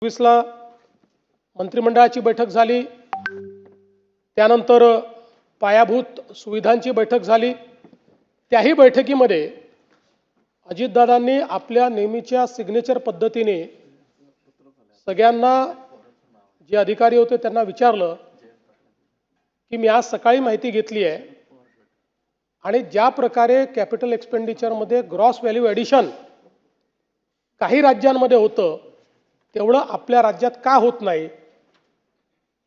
20ला मंत्रिमंडळाची बैठक झाली, त्यानंतर पायाभूत सुविधांची बैठक झाली। त्याही बैठकीमध्ये अजितदादांनी आपल्या नेहमीच्या सिग्नेचर पद्धतीने सगळ्यांना जे अधिकारी होते त्यांना विचारलं की मी आज सकाळी माहिती घेतली आहे आणि ज्या प्रकारे कॅपिटल एक्सपेंडिचरमध्ये ग्रॉस व्हॅल्यू ॲडिशन काही राज्यांमध्ये होतं तेवढं आपल्या राज्यात का होत नाही,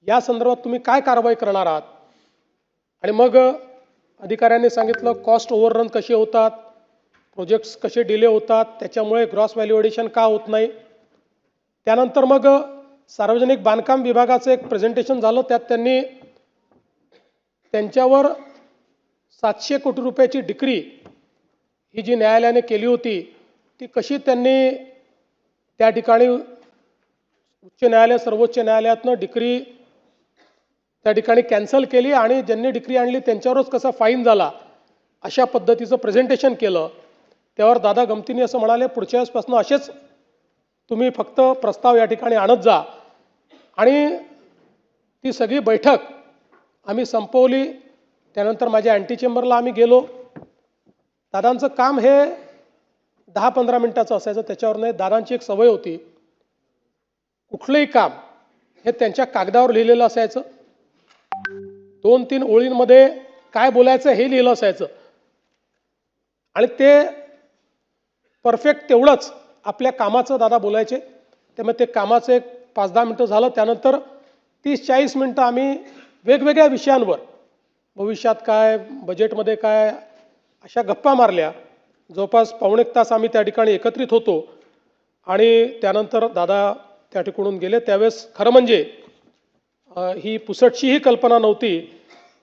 या संदर्भात तुम्ही काय कारवाई करणार आहात। आणि मग अधिकाऱ्यांनी सांगितलं कॉस्ट ओव्हररन कसे होतात, प्रोजेक्ट्स कसे डिले होतात, त्याच्यामुळे ग्रॉस व्हॅल्यू ॲडिशन का होत नाही। त्यानंतर मग सार्वजनिक बांधकाम विभागाचं एक प्रेझेंटेशन झालं, त्यात त्यांनी त्यांच्यावर 700 कोटी रुपयाची डिक्री ही जी न्यायालयाने केली होती ती कशी त्यांनी त्या ठिकाणी उच्च न्यायालय सर्वोच्च न्यायालयातनं डिक्री त्या ठिकाणी कॅन्सल केली आणि ज्यांनी डिक्री आणली त्यांच्यावरच कसा फाईन झाला अशा पद्धतीचं प्रेझेंटेशन केलं। त्यावर दादा गमतीने असं म्हणाले पुढच्या वेळेसपासून असेच तुम्ही फक्त प्रस्ताव या ठिकाणी आणत जा। आणि ती सगळी बैठक आम्ही संपवली। त्यानंतर माझ्या अँटी चेंबरला आम्ही गेलो। दादांचं काम हे 10-15 मिनिटाचं असायचं, त्याच्यावर नाही। दादांची एक सवय होती, कुठलंही काम हे त्यांच्या कागदावर लिहिलेलं असायचं, 2-3 ओळींमध्ये काय बोलायचं हे लिहिलं असायचं आणि ते परफेक्ट तेवढंच आपल्या कामाचं दादा बोलायचे। त्यामुळे ते कामाचं एक 5-10 मिनिटं झालं, त्यानंतर 30-40 मिनिटं आम्ही वेगवेगळ्या विषयांवर, भविष्यात काय, बजेटमध्ये काय, अशा गप्पा मारल्या। जवळपास पावणे तास आम्ही त्या ठिकाणी एकत्रित होतो आणि त्यानंतर दादा त्या ठिकाणून गेले। त्यावेळेस खरं म्हणजे ही पुसटशीही कल्पना नव्हती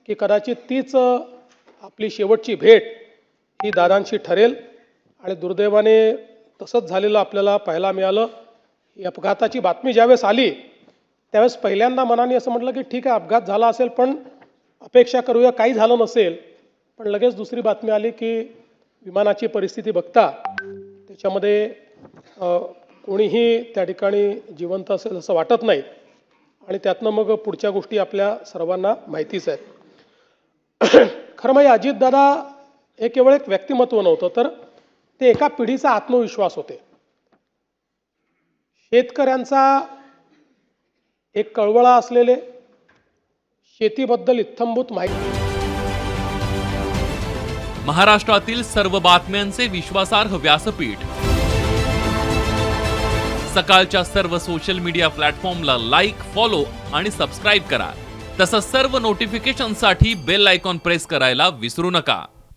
की कदाचित तीच आपली शेवटची भेट ही दादांशी ठरेल आणि दुर्दैवाने तसंच झालेलं आपल्याला पाहायला मिळालं। ही अपघाताची बातमी ज्यावेळेस आली त्यावेळेस पहिल्यांदा मनाने असं म्हटलं की ठीक आहे अपघात झाला असेल, पण अपेक्षा करूया काही झालं नसेल। पण लगेच दुसरी बातमी आली की विमानाची परिस्थिती बघता त्याच्यामध्ये कोणीही त्या ठिकाणी जिवंत असेल असं वाटत नाही आणि त्यातनं मग पुढच्या गोष्टी आपल्या सर्वांना माहितीच आहेत। खरं म्हणजे अजितदादा हे केवळ एक व्यक्तिमत्व नव्हतं, तर ते एका पिढीचा आत्मविश्वास होते। शेतकऱ्यांचा एक कळवळा असलेले, शेतीबद्दल इत्थंभूत माहिती, महाराष्ट्रातील सर्व बातम्यांचे विश्वासार्ह व्यासपीठ, सकाळच्या सर्व सोशल मीडिया प्लॅटफॉर्मला लाईक, फॉलो आणि सबस्क्राईब करा। तसंच सर्व नोटिफिकेशनसाठी बेल आयकॉन प्रेस करायला विसरू नका।